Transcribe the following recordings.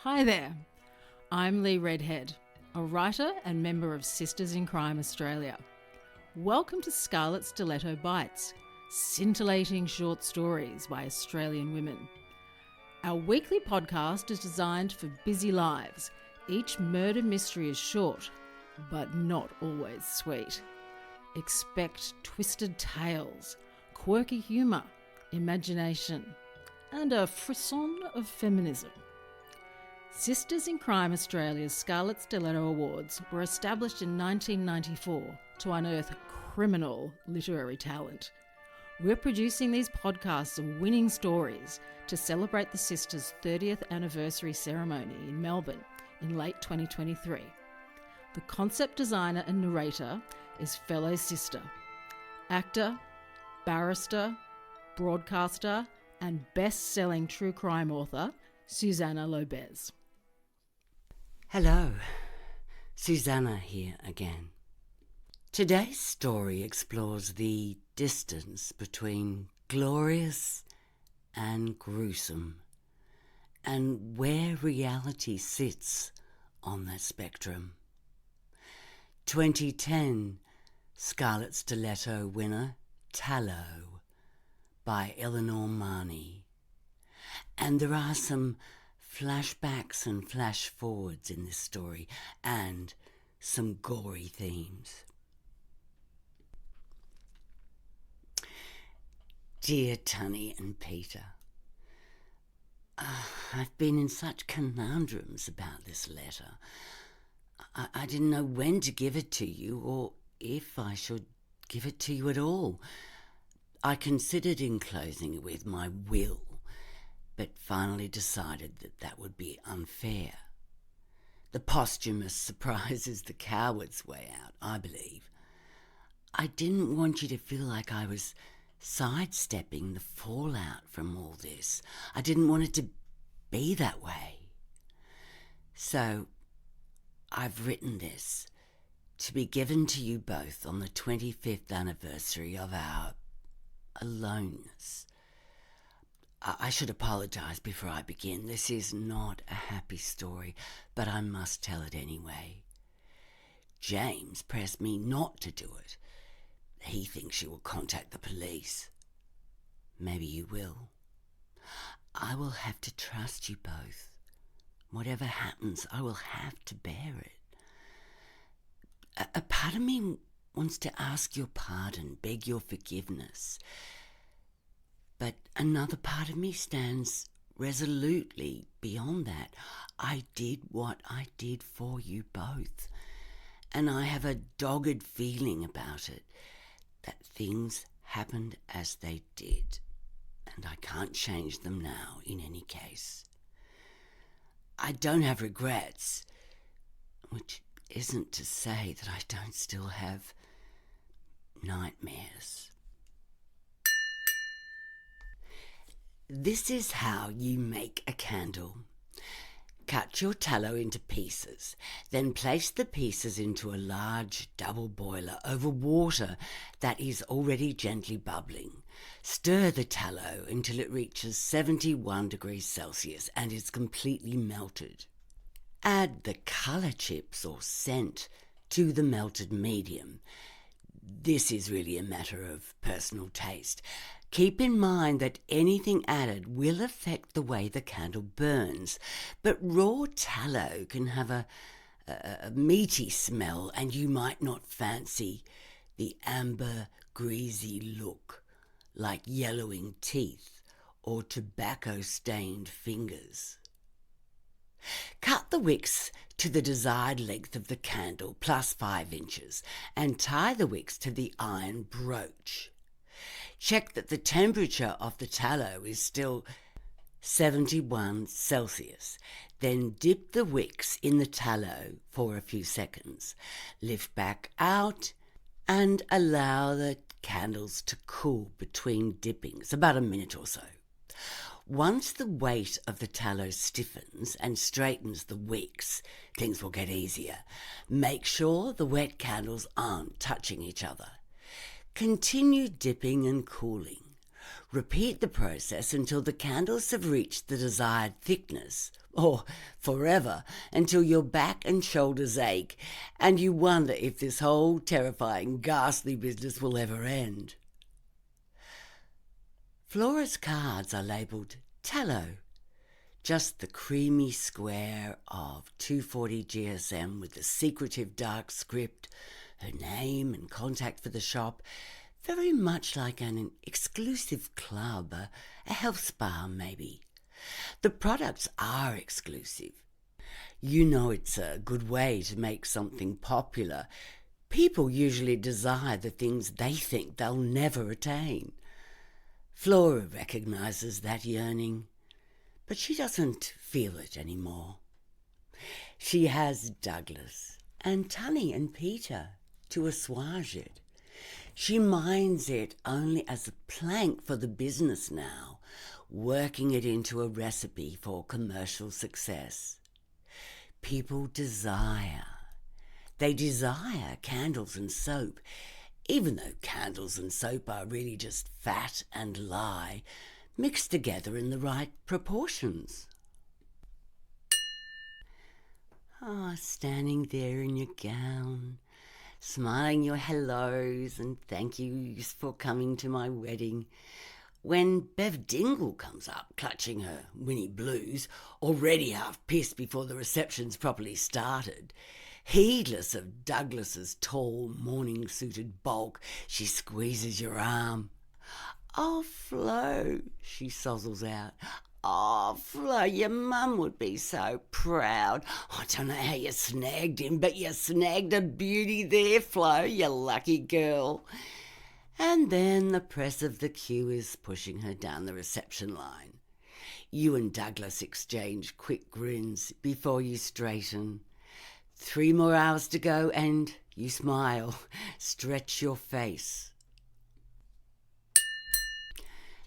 Hi there, I'm Leigh Redhead, a writer and member of Sisters in Crime Australia. Welcome to Scarlet Stiletto Bites, scintillating short stories by Australian women. Our weekly podcast is designed for busy lives. Each murder mystery is short, but not always sweet. Expect twisted tales, quirky humour, imagination, and a frisson of feminism. Sisters in Crime Australia's Scarlet Stiletto Awards were established in 1994 to unearth criminal literary talent. We're producing these podcasts of winning stories to celebrate the Sisters' 30th anniversary ceremony in Melbourne in late 2023. The concept designer and narrator is fellow sister, actor, barrister, broadcaster, and best-selling true crime author Susanna Lobez. Hello, Susanna here again. Today's story explores the distance between glorious and gruesome, and where reality sits on that spectrum. 2010 Scarlet Stiletto winner Tallow by Eleanor Marney. And there are some flashbacks and flash forwards in this story, and some gory themes. Dear Tunny and Peter, I've been in such conundrums about this letter. I didn't know when to give it to you, or if I should give it to you at all. I considered enclosing it with my will, but finally decided that would be unfair. The posthumous surprise is the coward's way out, I believe. I didn't want you to feel like I was sidestepping the fallout from all this. I didn't want it to be that way. So I've written this to be given to you both on the 25th anniversary of our aloneness. I should apologise before I begin. This is not a happy story, but I must tell it anyway. James pressed me not to do it. He thinks you will contact the police. Maybe you will. I will have to trust you both. Whatever happens, I will have to bear it. A part of me wants to ask your pardon, beg your forgiveness. But another part of me stands resolutely beyond that. I did what I did for you both, and I have a dogged feeling about it, that things happened as they did, and I can't change them now in any case. I don't have regrets, which isn't to say that I don't still have nightmares. This is how you make a candle. Cut your tallow into pieces, then place the pieces into a large double boiler over water that is already gently bubbling. Stir the tallow until it reaches 71 degrees Celsius and is completely melted. Add the colour chips or scent to the melted medium. This is really a matter of personal taste. Keep in mind that anything added will affect the way the candle burns, but raw tallow can have a meaty smell, and you might not fancy the amber, greasy look like yellowing teeth or tobacco-stained fingers. Cut the wicks to the desired length of the candle plus 5 inches and tie the wicks to the iron brooch. Check that the temperature of the tallow is still 71 Celsius. Then dip the wicks in the tallow for a few seconds. Lift back out and allow the candles to cool between dippings, about a minute or so. Once the weight of the tallow stiffens and straightens the wicks, things will get easier. Make sure the wet candles aren't touching each other. Continue dipping and cooling. Repeat the process until the candles have reached the desired thickness, or forever, until your back and shoulders ache and you wonder if this whole terrifying, ghastly business will ever end. Flora's cards are labelled Tallow, just the creamy square of 240 GSM with the secretive dark script, her name and contact for the shop, very much like an exclusive club, a health spa maybe. The products are exclusive. You know it's a good way to make something popular. People usually desire the things they think they'll never attain. Flora recognises that yearning, but she doesn't feel it anymore. She has Douglas and Tunny and Peter to assuage it. She minds it only as a plank for the business now, working it into a recipe for commercial success. People desire. They desire candles and soap, even though candles and soap are really just fat and lye, mixed together in the right proportions. Standing there in your gown, smiling your hellos and thank yous for coming to my wedding, when Bev Dingle comes up clutching her Winnie Blues, already half pissed before the reception's properly started. Heedless of Douglas's tall, morning-suited bulk, she squeezes your arm. "Oh, Flo," she sozzles out. "Oh, Flo, your mum would be so proud. I don't know how you snagged him, but you snagged a beauty there, Flo, you lucky girl." And then the press of the queue is pushing her down the reception line. You and Douglas exchange quick grins before you straighten. 3 more hours to go and you smile, stretch your face.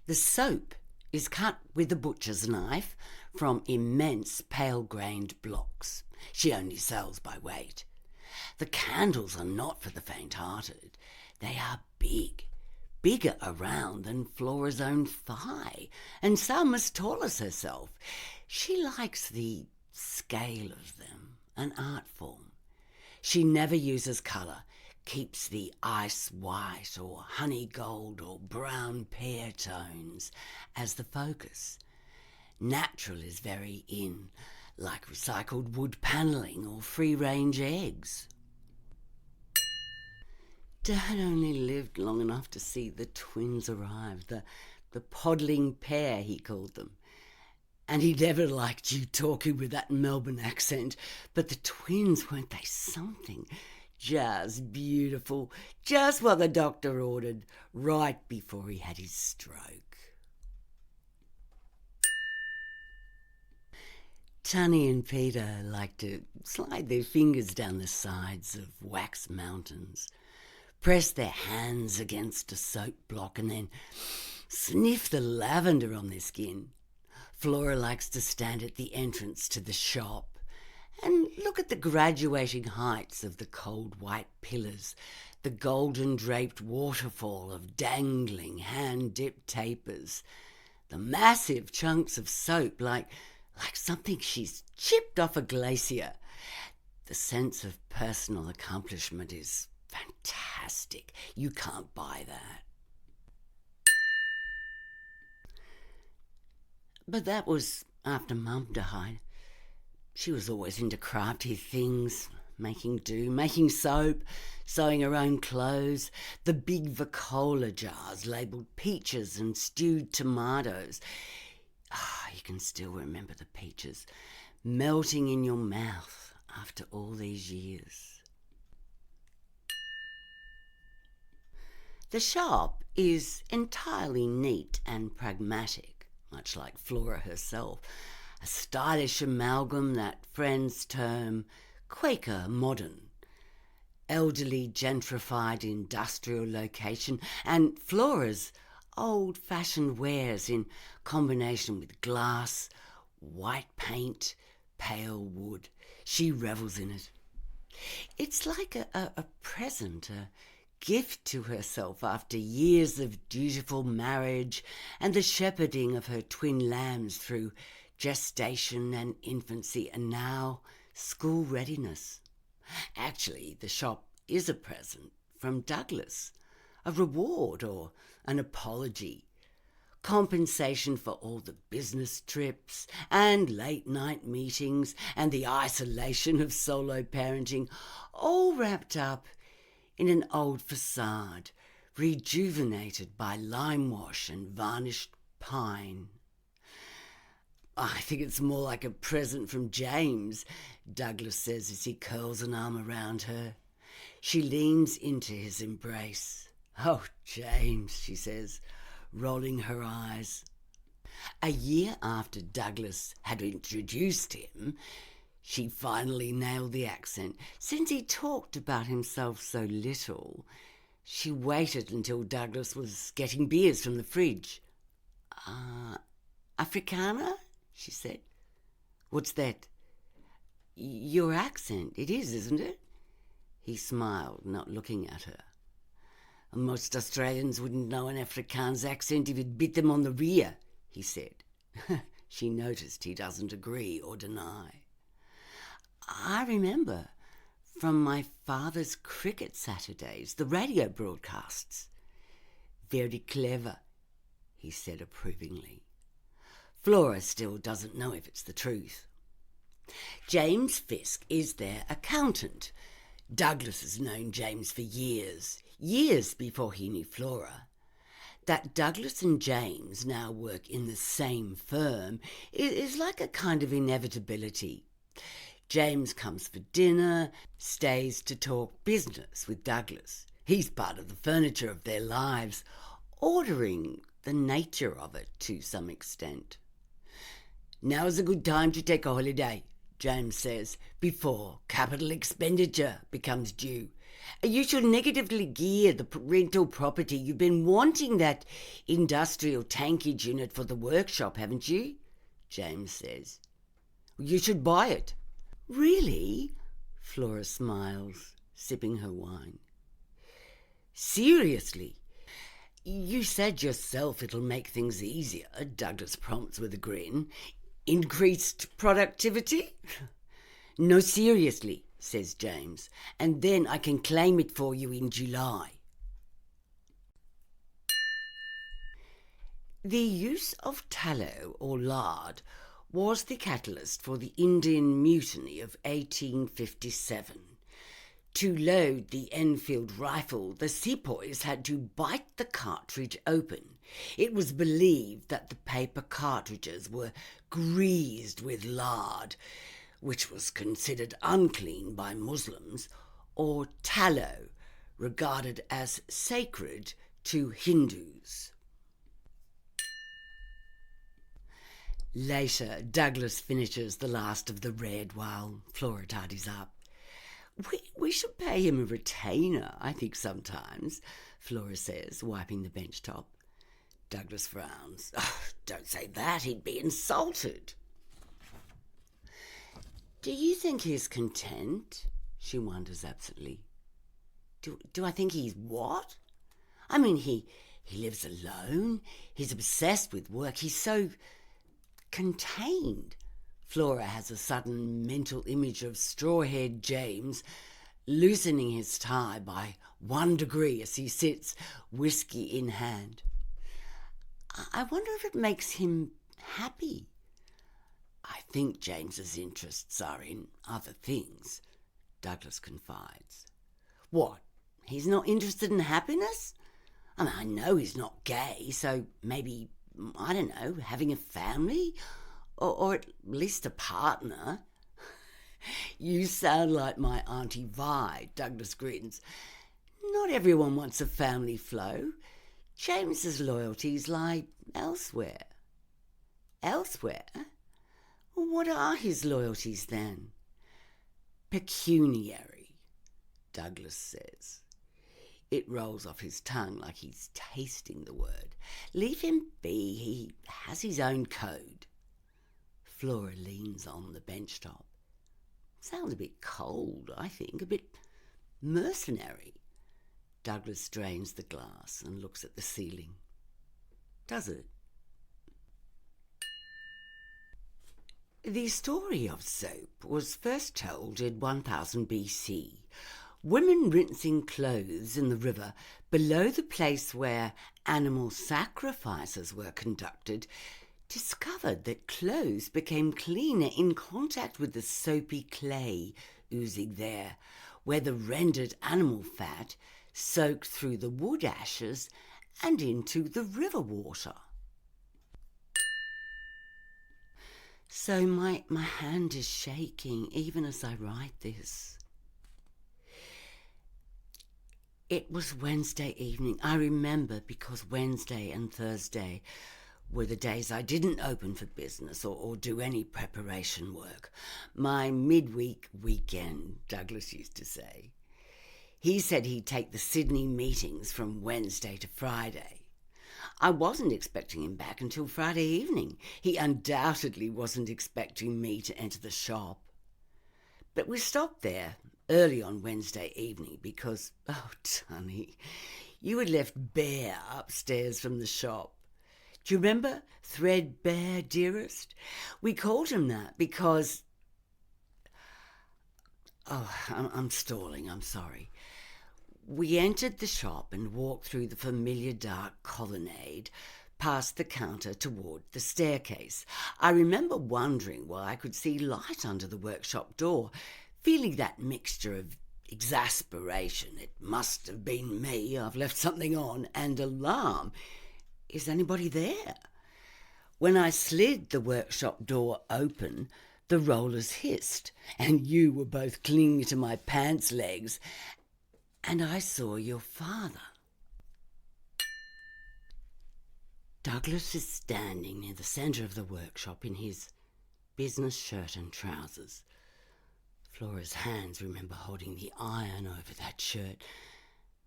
The soap is cut with a butcher's knife from immense pale-grained blocks. She only sells by weight. The candles are not for the faint-hearted. They are big, bigger around than Flora's own thigh, and some as tall as herself. She likes the scale of them, an art form. She never uses colour, keeps the ice white or honey gold or brown pear tones as the focus. Natural is very in, like recycled wood panelling or free-range eggs. Dad only lived long enough to see the twins arrive, the podling pair, he called them. And he never liked you talking with that Melbourne accent, but the twins, weren't they something? Just beautiful, just what the doctor ordered, right before he had his stroke. Tunny and Peter like to slide their fingers down the sides of wax mountains, press their hands against a soap block and then sniff the lavender on their skin. Flora likes to stand at the entrance to the shop and look at the graduating heights of the cold white pillars, the golden draped waterfall of dangling hand-dipped tapers, the massive chunks of soap like something she's chipped off a glacier. The sense of personal accomplishment is fantastic. You can't buy that. But that was after Mum died. She was always into crafty things, making do, making soap, sewing her own clothes, the big Vicola jars labelled peaches and stewed tomatoes. You can still remember the peaches melting in your mouth after all these years. The shop is entirely neat and pragmatic, much like Flora herself, a stylish amalgam that friends term Quaker modern. Elderly, gentrified industrial location, and Flora's old-fashioned wares in combination with glass, white paint, pale wood. She revels in it. It's like a present, a gift to herself after years of dutiful marriage and the shepherding of her twin lambs through gestation and infancy, and now school readiness. Actually, the shop is a present from Douglas, a reward or an apology, compensation for all the business trips and late night meetings and the isolation of solo parenting, all wrapped up in an old facade, rejuvenated by lime wash and varnished pine. I think it's more like a present from James, Douglas says as he curls an arm around her. She leans into his embrace. Oh, James, she says, rolling her eyes. A year after Douglas had introduced him, she finally nailed the accent. Since he talked about himself so little, she waited until Douglas was getting beers from the fridge. Afrikaner? She said. What's that? Your accent, it is, isn't it? He smiled, not looking at her. Most Australians wouldn't know an Afrikaans accent if it bit them on the rear, he said. She noticed he doesn't agree or deny. I remember from my father's cricket Saturdays, the radio broadcasts. Very clever, he said approvingly. Flora still doesn't know if it's the truth. James Fisk is their accountant. Douglas has known James for years before he knew Flora. That Douglas and James now work in the same firm is like a kind of inevitability. James comes for dinner, stays to talk business with Douglas. He's part of the furniture of their lives, ordering the nature of it to some extent. Now's a good time to take a holiday, James says, before capital expenditure becomes due. You should negatively gear the rental property. You've been wanting that industrial tankage unit for the workshop, haven't you? James says. You should buy it. Really? Flora smiles, sipping her wine. Seriously? You said yourself it'll make things easier, Douglas prompts with a grin. Increased productivity? No, seriously, says James, and then I can claim it for you in July. The use of tallow or lard was the catalyst for the Indian Mutiny of 1857. To load the Enfield rifle, the sepoys had to bite the cartridge open. It was believed that the paper cartridges were greased with lard, which was considered unclean by Muslims, or tallow, regarded as sacred to Hindus. Later, Douglas finishes the last of the red while Flora tidies up. We should pay him a retainer, I think, sometimes, Flora says, wiping the bench top. Douglas frowns. Oh, don't say that, he'd be insulted. Do you think he's content? She wonders absently. Do I think he's what? I mean, he lives alone, he's obsessed with work, he's so contained. Flora has a sudden mental image of straw-haired James loosening his tie by 1 degree as he sits, whiskey in hand. I wonder if it makes him happy. I think James's interests are in other things, Douglas confides. What, he's not interested in happiness? I mean, I know he's not gay, so maybe, I don't know, having a family? Or at least a partner. You sound like my Auntie Vi, Douglas grins. Not everyone wants a family, Flo. James's loyalties lie elsewhere. Elsewhere? What are his loyalties then? Pecuniary, Douglas says. It rolls off his tongue like he's tasting the word. Leave him be, he has his own code. Flora leans on the bench top. Sounds a bit cold, I think, a bit mercenary. Douglas drains the glass and looks at the ceiling. Does it? The story of soap was first told in 1000 BC. Women rinsing clothes in the river below the place where animal sacrifices were conducted discovered that clothes became cleaner in contact with the soapy clay oozing there, where the rendered animal fat soaked through the wood ashes and into the river water. So my hand is shaking even as I write this. It was Wednesday evening. I remember because Wednesday and Thursday were the days I didn't open for business or do any preparation work. My midweek weekend, Douglas used to say. He said he'd take the Sydney meetings from Wednesday to Friday. I wasn't expecting him back until Friday evening. He undoubtedly wasn't expecting me to enter the shop. But we stopped there early on Wednesday evening because, oh, Tunny, you had left Bear upstairs from the shop. Do you remember Threadbare, dearest? We called him that because... Oh, I'm stalling, I'm sorry. We entered the shop and walked through the familiar dark colonnade, past the counter toward the staircase. I remember wondering why I could see light under the workshop door, feeling that mixture of exasperation, it must have been me, I've left something on, and alarm. Is anybody there? When I slid the workshop door open, the rollers hissed, and you were both clinging to my pants legs, and I saw your father. Douglas is standing near the centre of the workshop in his business shirt and trousers. Flora's hands remember holding the iron over that shirt,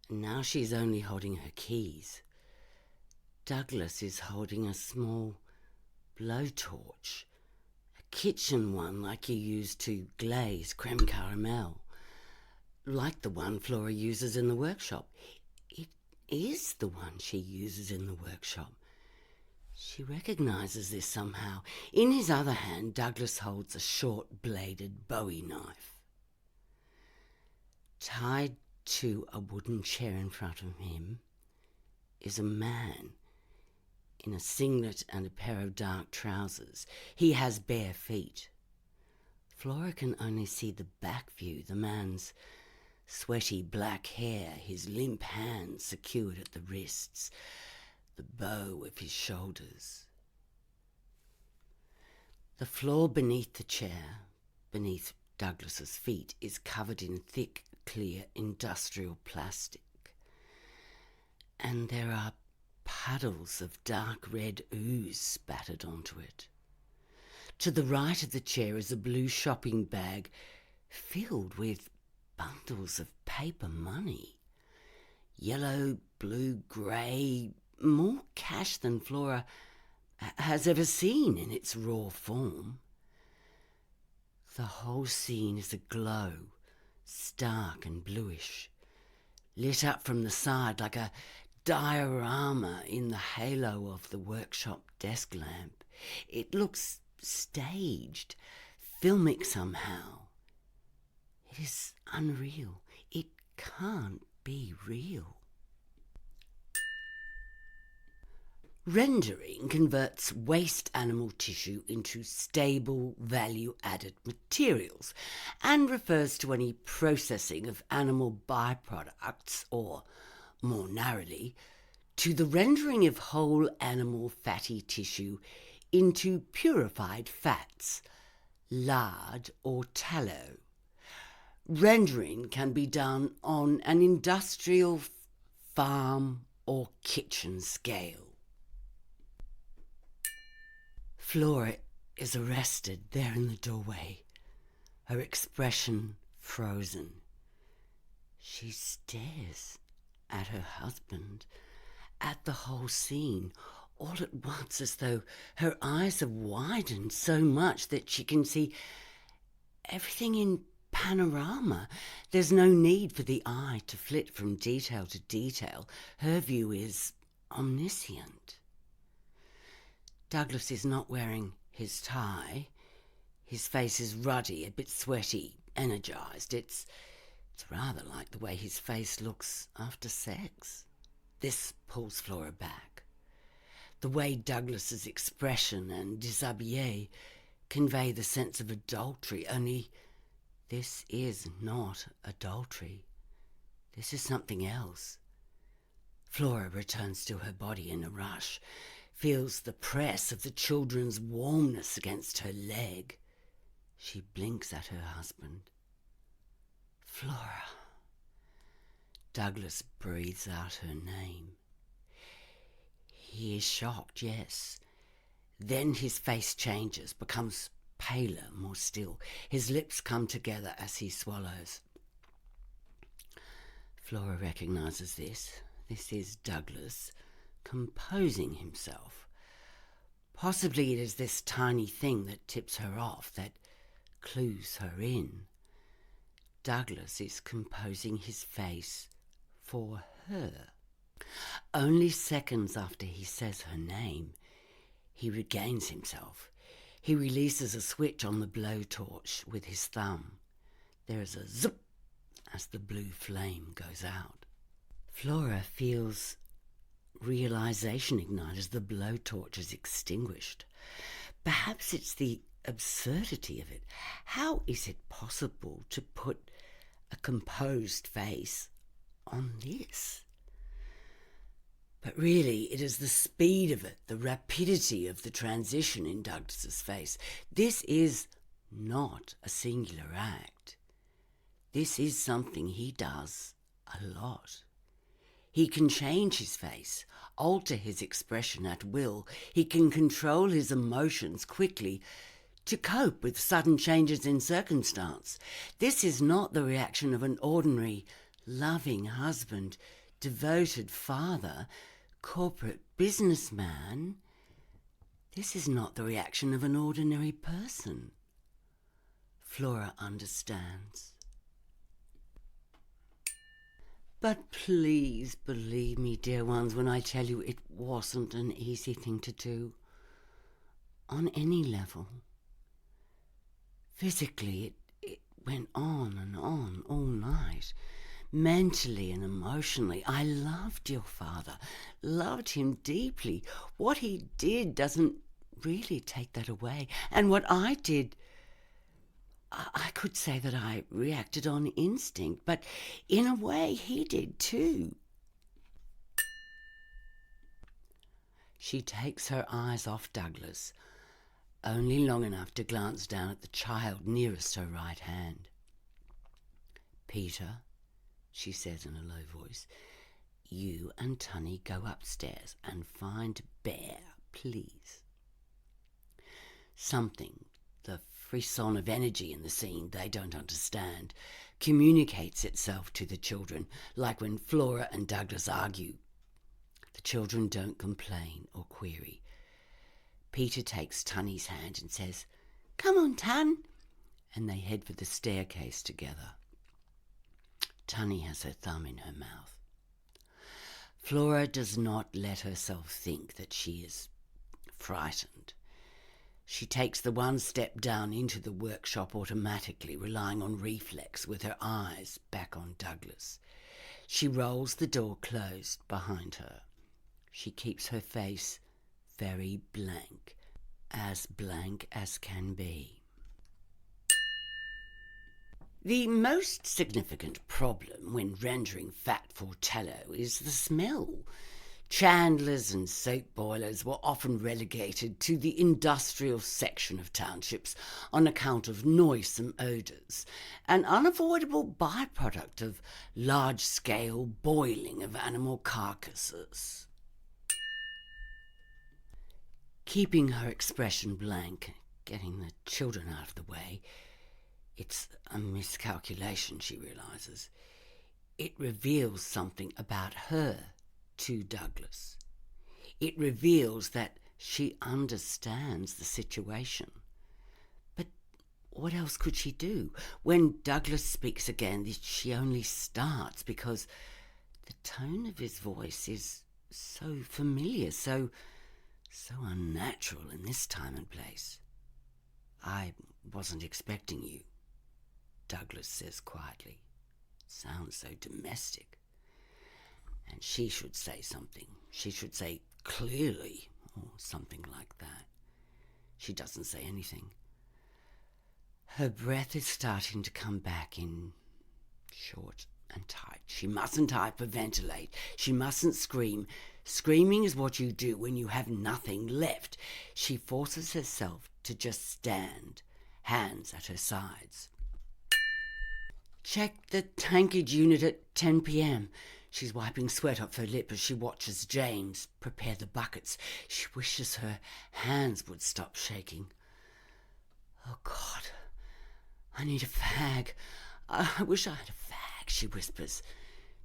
and now she's only holding her keys. Douglas is holding a small blowtorch, a kitchen one like you use to glaze creme caramel, like the one Flora uses in the workshop. It is the one she uses in the workshop. She recognises this somehow. In his other hand, Douglas holds a short-bladed Bowie knife. Tied to a wooden chair in front of him is a man in a singlet and a pair of dark trousers. He has bare feet. Flora can only see the back view, the man's sweaty black hair, his limp hands secured at the wrists, the bow of his shoulders. The floor beneath the chair, beneath Douglas's feet, is covered in thick, clear industrial plastic. And there are puddles of dark red ooze spattered onto it. To the right of the chair is a blue shopping bag filled with bundles of paper money. Yellow, blue, grey, more cash than Flora has ever seen in its raw form. The whole scene is aglow, stark and bluish, lit up from the side like a diorama in the halo of the workshop desk lamp. It looks staged, filmic somehow. It is unreal. It can't be real. Rendering converts waste animal tissue into stable, value-added materials and refers to any processing of animal byproducts, or, more narrowly, to the rendering of whole animal fatty tissue into purified fats, lard or tallow. Rendering can be done on an industrial, farm or kitchen scale. Flora is arrested there in the doorway, her expression frozen. She stares at her husband, at the whole scene, all at once, as though her eyes have widened so much that she can see everything in panorama. There's no need for the eye to flit from detail to detail. Her view is omniscient. Douglas is not wearing his tie. His face is ruddy, a bit sweaty, energised. It's rather like the way his face looks after sex. This pulls Flora back. The way Douglas's expression and déshabillé convey the sense of adultery, only this is not adultery. This is something else. Flora returns to her body in a rush, feels the press of the children's warmness against her leg. She blinks at her husband. Flora. Douglas breathes out her name. He is shocked, yes. Then his face changes, becomes paler, more still. His lips come together as he swallows. Flora recognises this. This is Douglas composing himself. Possibly it is this tiny thing that tips her off, that clues her in. Douglas is composing his face for her. Only seconds after he says her name, he regains himself. He releases a switch on the blowtorch with his thumb. There is a zip as the blue flame goes out. Flora feels realization ignite as the blowtorch is extinguished. Perhaps it's the absurdity of it. How is it possible to put a composed face on this? But really, it is the speed of it, the rapidity of the transition in Douglas's face. This is not a singular act. This is something he does a lot. He can change his face, alter his expression at will. He can control his emotions quickly to cope with sudden changes in circumstance. This is not the reaction of an ordinary, loving husband, devoted father, corporate businessman. This is not the reaction of an ordinary person. Flora understands. But please believe me, dear ones, when I tell you it wasn't an easy thing to do. On any level. Physically, it went on and on all night. Mentally and emotionally, I loved your father, loved him deeply. What he did doesn't really take that away. And what I did, I could say that I reacted on instinct, but in a way he did too. She takes her eyes off Douglas, only long enough to glance down at the child nearest her right hand. Peter, she says in a low voice, you and Tunny go upstairs and find Bear, please. Something, the frisson of energy in the scene they don't understand, communicates itself to the children, like when Flora and Douglas argue. The children don't complain or query. Peter takes Tunny's hand and says, "Come on, Tun," and they head for the staircase together. Tunny has her thumb in her mouth. Flora does not let herself think that she is frightened. She takes the one step down into the workshop automatically, relying on reflex, with her eyes back on Douglas. She rolls the door closed behind her. She keeps her face very blank as can be. The most significant problem when rendering fat for tallow is the smell. Chandlers and soap boilers were often relegated to the industrial section of townships on account of noisome odours, an unavoidable byproduct of large-scale boiling of animal carcasses. Keeping her expression blank, getting the children out of the way, it's a miscalculation, she realises. It reveals something about her to Douglas. It reveals that she understands the situation. But What else could she do? When Douglas speaks again, she only starts because the tone of his voice is so familiar, so unnatural in this time and place. "I wasn't expecting you," Douglas says quietly. Sounds so domestic. And she should say something. She should say "clearly" or something like that. She doesn't say anything. Her breath is starting to come back in short and tight. She mustn't hyperventilate. She mustn't scream. Screaming is what you do when you have nothing left. She forces herself to just stand, hands at her sides. "Check the tankage unit at 10 p.m. She's wiping sweat off her lip as she watches James prepare the buckets. She wishes her hands would stop shaking. "Oh, God, I need a fag. I wish I had a fag," she whispers.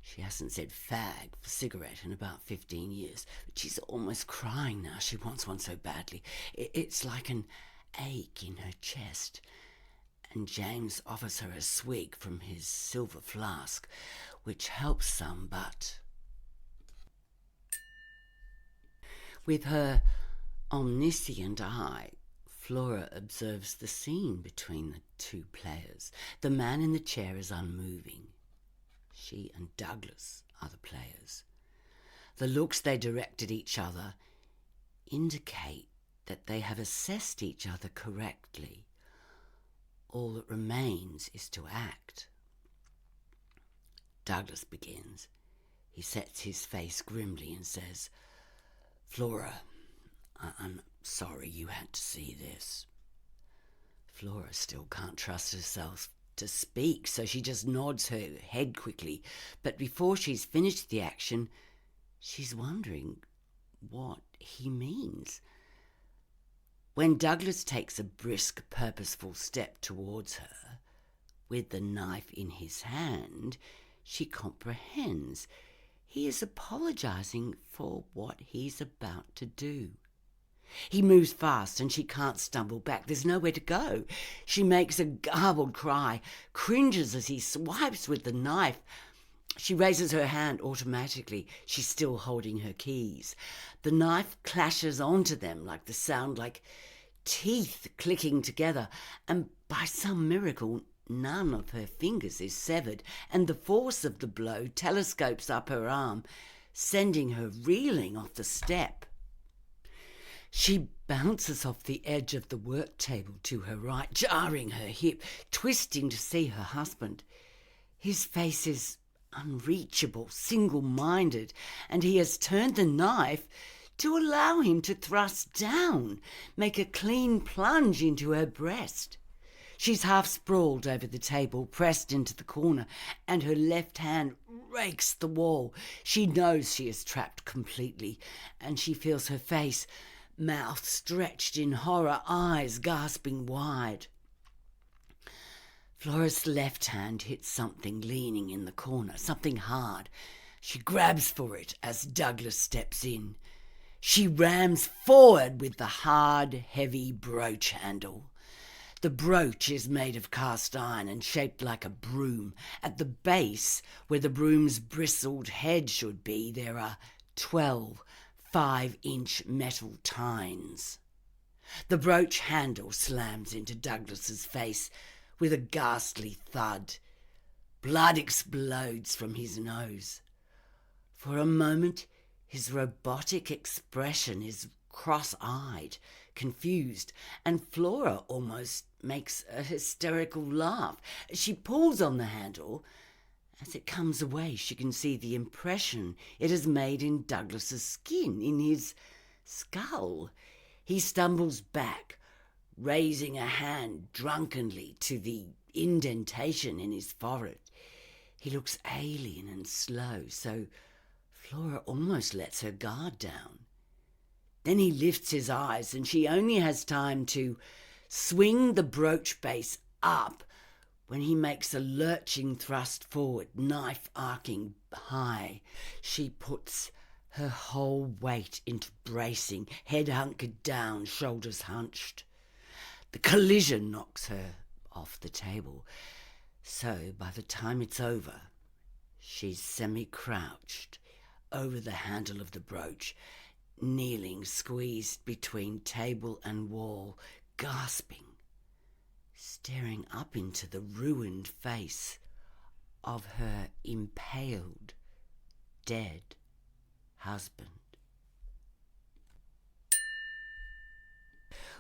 She hasn't said fag for cigarette in about 15 years, but she's almost crying now. She wants one so badly. It's like an ache in her chest. And James offers her a swig from his silver flask, which helps some, but... With her omniscient eye, Flora observes the scene between the two players. The man in the chair is unmoving. She and Douglas are the players. The looks they direct at each other indicate that they have assessed each other correctly. All that remains is to act. Douglas begins. He sets his face grimly and says, "Flora, I'm sorry you had to see this." Flora still can't trust herself to speak, so she just nods her head quickly. But before she's finished the action, she's wondering what he means. When Douglas takes a brisk, purposeful step towards her, with the knife in his hand, she comprehends. He is apologising for what he's about to do. He moves fast and she can't stumble back. There's nowhere to go. She makes a garbled cry, cringes as he swipes with the knife. She raises her hand automatically. She's still holding her keys. The knife clashes onto them like the sound like teeth clicking together, and by some miracle none of her fingers is severed, and the force of the blow telescopes up her arm, sending her reeling off the step. She bounces off the edge of the work table to her right, jarring her hip, twisting to see her husband. His face is unreachable, single-minded, and he has turned the knife to allow him to thrust down, make a clean plunge into her breast. She's half sprawled over the table, pressed into the corner, and her left hand rakes the wall. She knows she is trapped completely, and she feels her face, mouth stretched in horror, eyes gasping wide. Flora's left hand hits something leaning in the corner, something hard. She grabs for it as Douglas steps in. She rams forward with the hard, heavy brooch handle. The brooch is made of cast iron and shaped like a broom. At the base, where the broom's bristled head should be, there are 12 5-inch metal tines. The brooch handle slams into Douglas's face with a ghastly thud. Blood explodes from his nose. For a moment, his robotic expression is cross-eyed, confused, and Flora almost makes a hysterical laugh. She pulls on the handle. As it comes away, she can see the impression it has made in Douglas's skin, in his skull. He stumbles back, raising a hand drunkenly to the indentation in his forehead. He looks alien and slow, so Flora almost lets her guard down. Then he lifts his eyes, and she only has time to swing the brooch base up when he makes a lurching thrust forward, knife arcing high. She puts her whole weight into bracing, head hunkered down, shoulders hunched. The collision knocks her off the table. So by the time it's over, she's semi-crouched over the handle of the brooch, kneeling, squeezed between table and wall, gasping, staring up into the ruined face of her impaled, dead husband.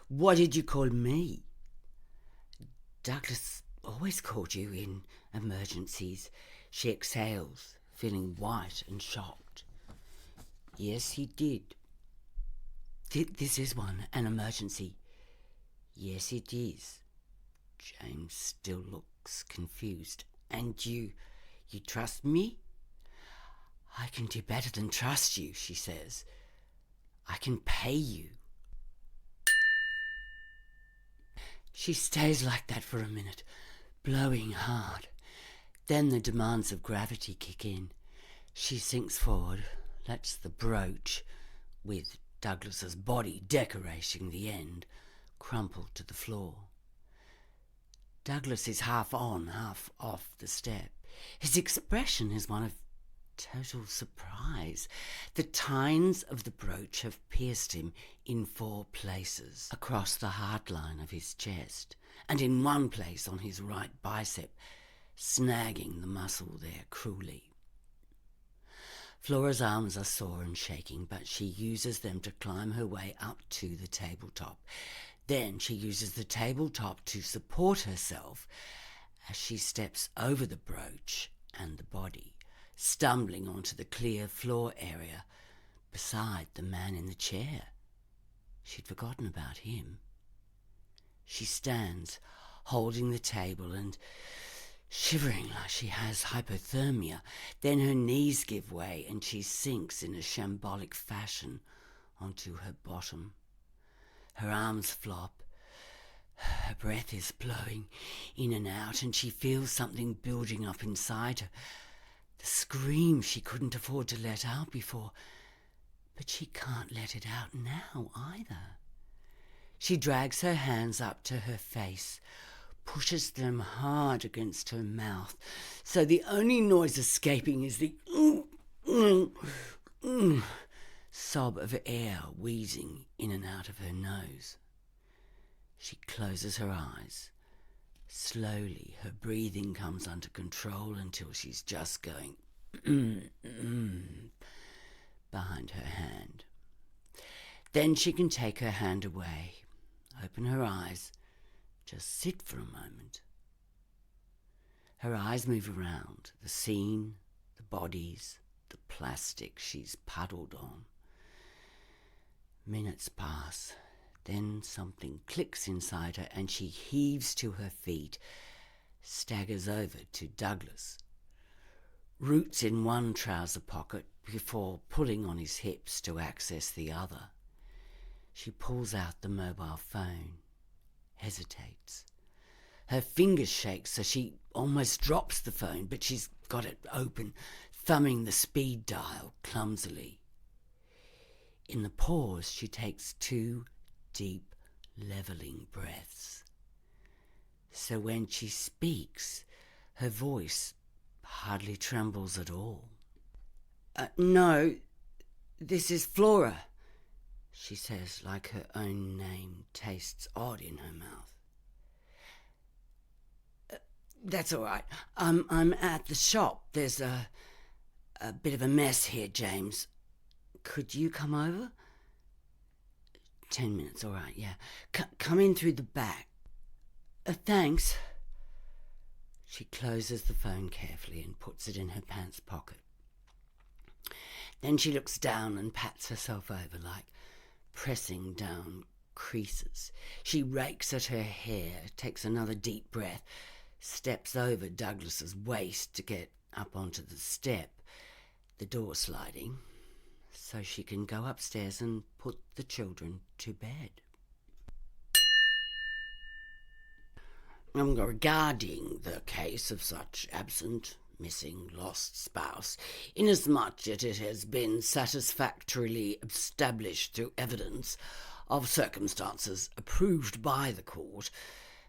"What did you call me?" "Douglas always called you in emergencies," she exhales, feeling white and shocked. "Yes, he did." This is one, an emergency." "Yes, it is." James still looks confused. "And you trust me?" "I can do better than trust you," she says. "I can pay you." She stays like that for a minute, blowing hard. Then the demands of gravity kick in. She sinks forward, lets the brooch, with Douglas's body decorating the end, crumple to the floor. Douglas is half on, half off the step. His expression is one of total surprise. The tines of the brooch have pierced him in 4 places across the heartline of his chest, and in one place on his right bicep, snagging the muscle there cruelly. Flora's arms are sore and shaking, but she uses them to climb her way up to the tabletop. Then she uses the tabletop to support herself as she steps over the brooch and the body, stumbling onto the clear floor area beside the man in the chair. She'd forgotten about him. She stands, holding the table and shivering like she has hypothermia. Then her knees give way and she sinks in a shambolic fashion onto her bottom. Her arms flop. Her breath is blowing in and out, and she feels something building up inside her. The scream she couldn't afford to let out before, but she can't let it out now either. She drags her hands up to her face, pushes them hard against her mouth, so the only noise escaping is the sob of air wheezing in and out of her nose. She closes her eyes. Slowly, her breathing comes under control until she's just going behind her hand. Then she can take her hand away, open her eyes, just sit for a moment. Her eyes move around, the scene, the bodies, the plastic she's puddled on. Minutes pass. Then something clicks inside her and she heaves to her feet, staggers over to Douglas, roots in one trouser pocket before pulling on his hips to access the other. She pulls out the mobile phone, hesitates. Her fingers shake so she almost drops the phone, but she's got it open, thumbing the speed dial clumsily. In the pause, she takes 2 deep, levelling breaths. So when she speaks, her voice hardly trembles at all. "No, this is Flora," she says, like her own name tastes odd in her mouth. "That's all right. I'm at the shop. There's a bit of a mess here, James. Could you come over?" 10 minutes, all right, yeah. Come in through the back. Thanks." She closes the phone carefully and puts it in her pants pocket. Then she looks down and pats herself over, like pressing down creases. She rakes at her hair, takes another deep breath, steps over Douglas's waist to get up onto the step, the door sliding, so she can go upstairs and put the children to bed. Regarding the case of such absent, missing, lost spouse, inasmuch as it has been satisfactorily established through evidence of circumstances approved by the court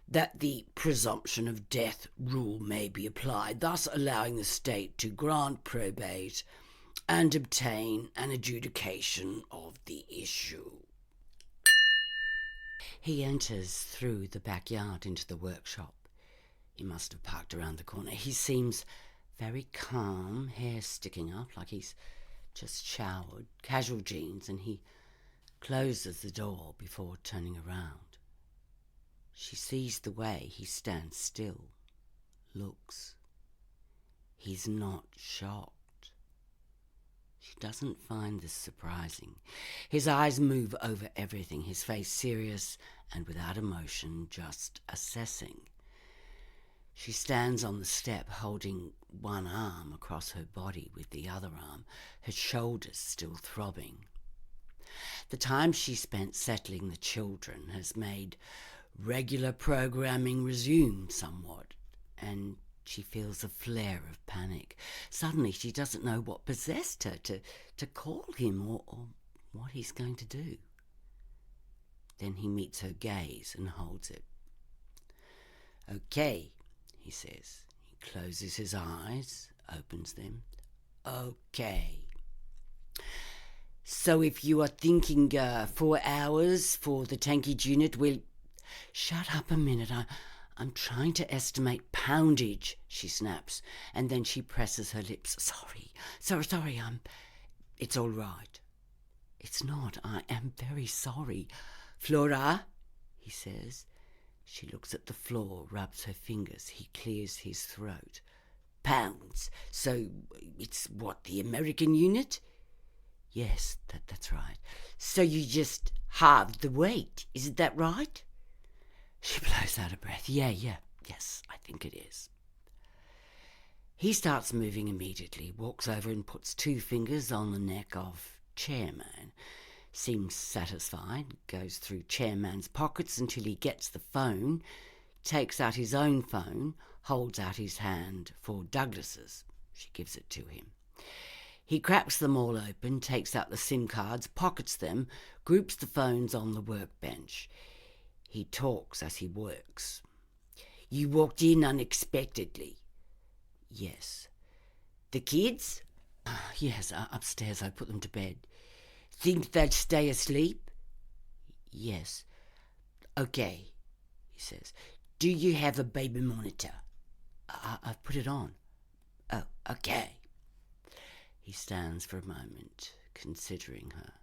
that the presumption of death rule may be applied, thus allowing the state to grant probate and obtain an adjudication of the issue. He enters through the backyard into the workshop. He must have parked around the corner. He seems very calm, hair sticking up like he's just showered, casual jeans, and he closes the door before turning around. She sees the way he stands still, looks. He's not shocked. She doesn't find this surprising. His eyes move over everything, his face serious and without emotion, just assessing. She stands on the step, holding one arm across her body with the other arm, her shoulders still throbbing. The time she spent settling the children has made regular programming resume somewhat, and she feels a flare of panic. Suddenly she doesn't know what possessed her to call him or what he's going to do. Then he meets her gaze and holds it. "Okay," he says. He closes his eyes, opens them. "Okay. So if you are thinking 4 hours for the tankage unit, we'll..." "Shut up a minute. I'm trying to estimate poundage," she snaps, and then she presses her lips. Sorry. It's all right." "It's not. I am very sorry." "Flora," he says. She looks at the floor, rubs her fingers. He clears his throat. "Pounds. So it's what, the American unit?" "Yes, that's right." "So you just halved the weight, isn't that right?" She blows out a breath. Yes, I think it is." He starts moving immediately, walks over and puts 2 fingers on the neck of Chairman. Seems satisfied, goes through Chairman's pockets until he gets the phone, takes out his own phone, holds out his hand for Douglas's. She gives it to him. He cracks them all open, takes out the SIM cards, pockets them, groups the phones on the workbench. He talks as he works. "You walked in unexpectedly." "Yes." "The kids?" "Yes, upstairs. I put them to bed." "Think they'd stay asleep?" "Yes." "Okay," he says. "Do you have a baby monitor?" I've put it on." "Oh, okay." He stands for a moment, considering her.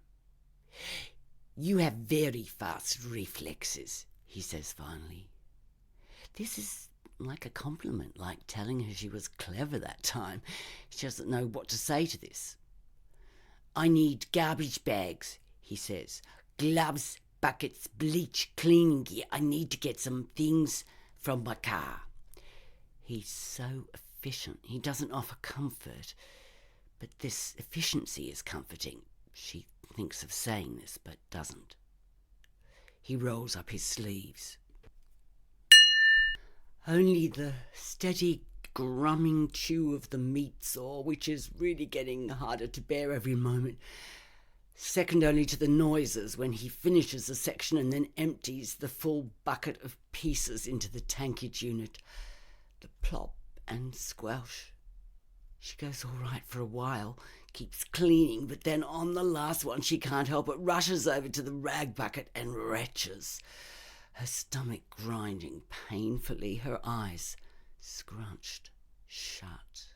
"You have very fast reflexes," he says finally. This is like a compliment, like telling her she was clever that time. She doesn't know what to say to this. "I need garbage bags," he says. "Gloves, buckets, bleach, cleaning gear. I need to get some things from my car." He's so efficient. He doesn't offer comfort, but this efficiency is comforting. She thinks of saying this, but doesn't. He rolls up his sleeves. Only the steady grumming chew of the meat saw, which is really getting harder to bear every moment, second only to the noises when he finishes a section and then empties the full bucket of pieces into the tankage unit. The plop and squelch. She goes all right for a while, keeps cleaning, but then on the last one she can't help it, rushes over to the rag bucket and retches, her stomach grinding painfully, her eyes scrunched shut.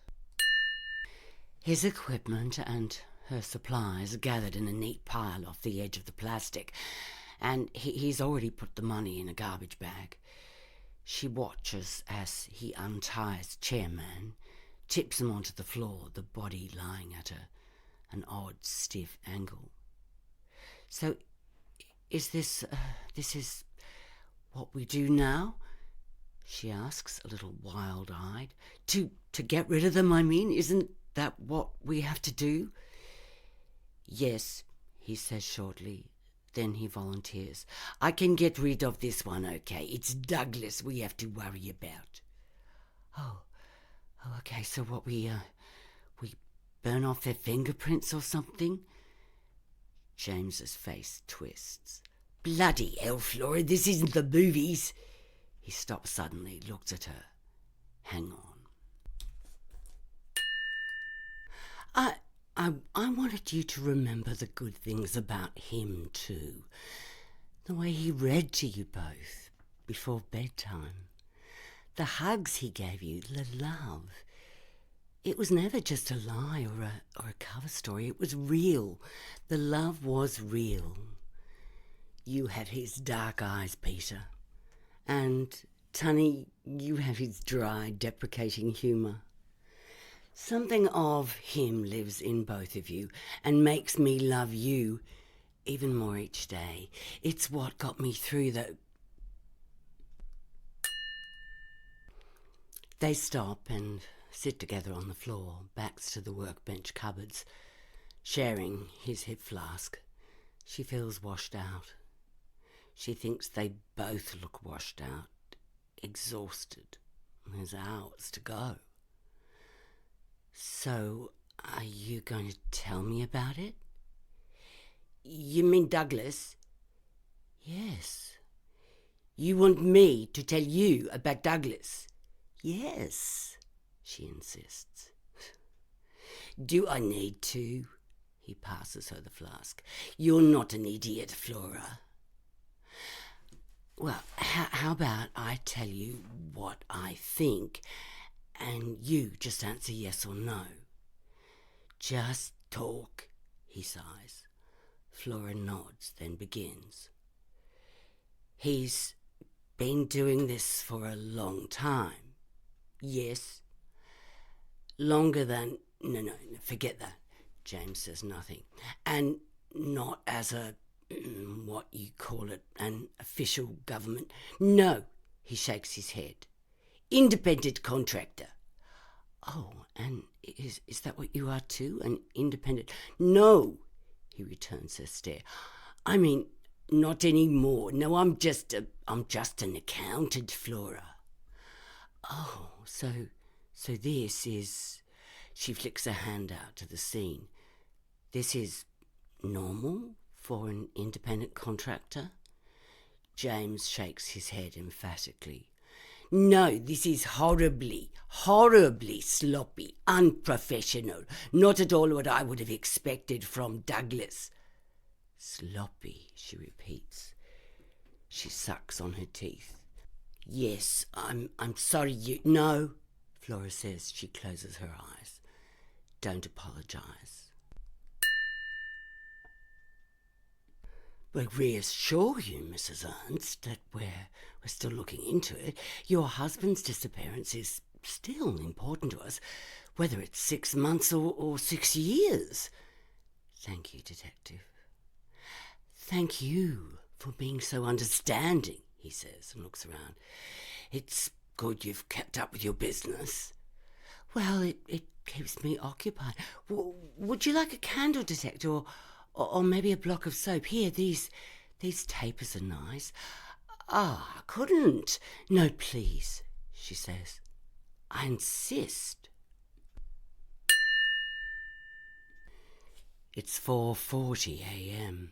His equipment and her supplies are gathered in a neat pile off the edge of the plastic, and he's already put the money in a garbage bag. She watches as he unties Chairman, tips him onto the floor, the body lying at an odd, stiff angle. "So, is this is what we do now?" she asks, a little wild-eyed. To get rid of them, I mean? Isn't that what we have to do?" "Yes," he says shortly. Then he volunteers. "I can get rid of this one, okay? It's Douglas we have to worry about." Oh, okay, so what, we burn off their fingerprints or something?" James's face twists. "Bloody hell, Flora, this isn't the movies." He stops suddenly, looks at her. Hang on. I wanted you to remember the good things about him too. The way he read to you both before bedtime. The hugs he gave you, the love. It was never just a lie or a cover story. It was real. The love was real. You had his dark eyes, Peter. And, Tunny, you have his dry, deprecating humour. Something of him lives in both of you and makes me love you even more each day. It's what got me through the... They stop and sit together on the floor, backs to the workbench cupboards, sharing his hip flask. She feels washed out. She thinks they both look washed out, exhausted. There's hours to go. So, are you going to tell me about it? You mean Douglas? Yes. You want me to tell you about Douglas? Yes, she insists. Do I need to? He passes her the flask. You're not an idiot, Flora. Well, how about I tell you what I think and you just answer yes or no? Just talk, he sighs. Flora nods, then begins. He's been doing this for a long time. Yes. Longer than... No, forget that. James says nothing. And not as a... what you call it, an official government. No, he shakes his head. Independent contractor. Oh, and is that what you are too, an independent? No, he returns her stare. I mean, not anymore. No, I'm just an accountant, Flora. Oh, so this is... She flicks her hand out to the scene. This is normal for an independent contractor? James shakes his head emphatically. No, this is horribly sloppy, unprofessional. Not at all what I would have expected from Douglas. Sloppy, she repeats. She sucks on her teeth. Yes, I'm sorry you... No, Flora says. She closes her eyes. Don't apologise. We reassure you, Mrs. Ernst, that we're still looking into it. Your husband's disappearance is still important to us, whether it's 6 months or 6 years. Thank you, Detective. Thank you for being so understanding, he says and looks around. It's good you've kept up with your business. Well, it keeps me occupied. Would you like a candle, Detective, or maybe a block of soap? Here, these tapers are nice. I couldn't. No, please, she says. I insist. It's 4:40 a.m.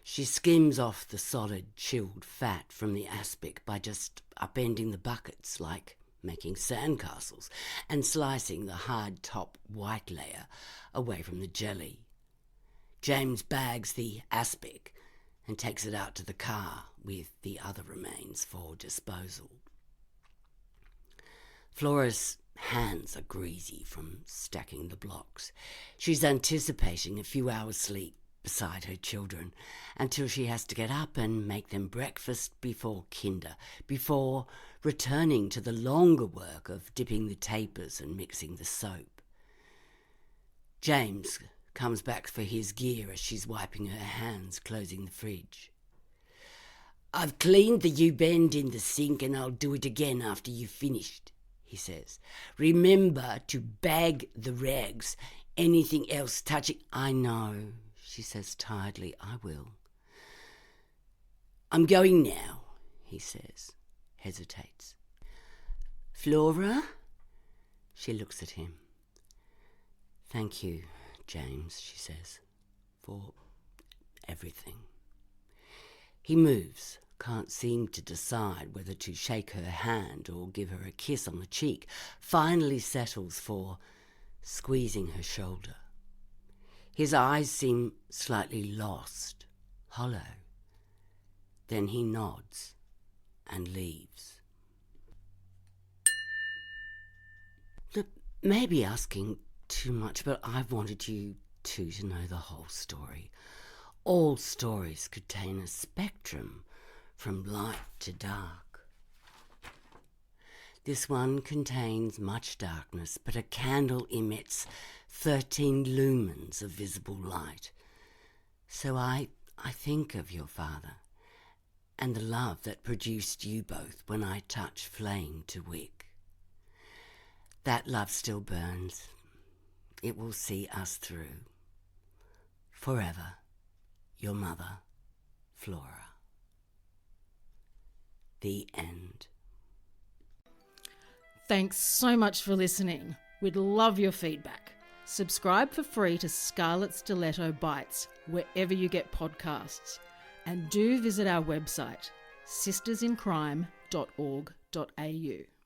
She skims off the solid, chilled fat from the aspic by just upending the buckets like making sandcastles and slicing the hard top white layer away from the jelly. James bags the aspic and takes it out to the car with the other remains for disposal. Flora's hands are greasy from stacking the blocks. She's anticipating a few hours' sleep beside her children until she has to get up and make them breakfast before kinder, before returning to the longer work of dipping the tapers and mixing the soap. James comes back for his gear as she's wiping her hands, closing the fridge. I've cleaned the U-bend in the sink and I'll do it again after you've finished, he says. Remember to bag the rags. Anything else touching... I know, she says tiredly. I will. I'm going now, he says, hesitates. Flora? She looks at him. Thank you, James, she says, for everything. He moves, can't seem to decide whether to shake her hand or give her a kiss on the cheek, finally settles for squeezing her shoulder. His eyes seem slightly lost, hollow. Then he nods and leaves. Look, maybe asking too much, but I've wanted you two to know the whole story. All stories contain a spectrum from light to dark. This one contains much darkness, but a candle emits 13 lumens of visible light. So I think of your father and the love that produced you both when I touch flame to wick. That love still burns. It will see us through. Forever, your mother, Flora. The end. Thanks so much for listening. We'd love your feedback. Subscribe for free to Scarlet Stiletto Bites wherever you get podcasts. And do visit our website, sistersincrime.org.au.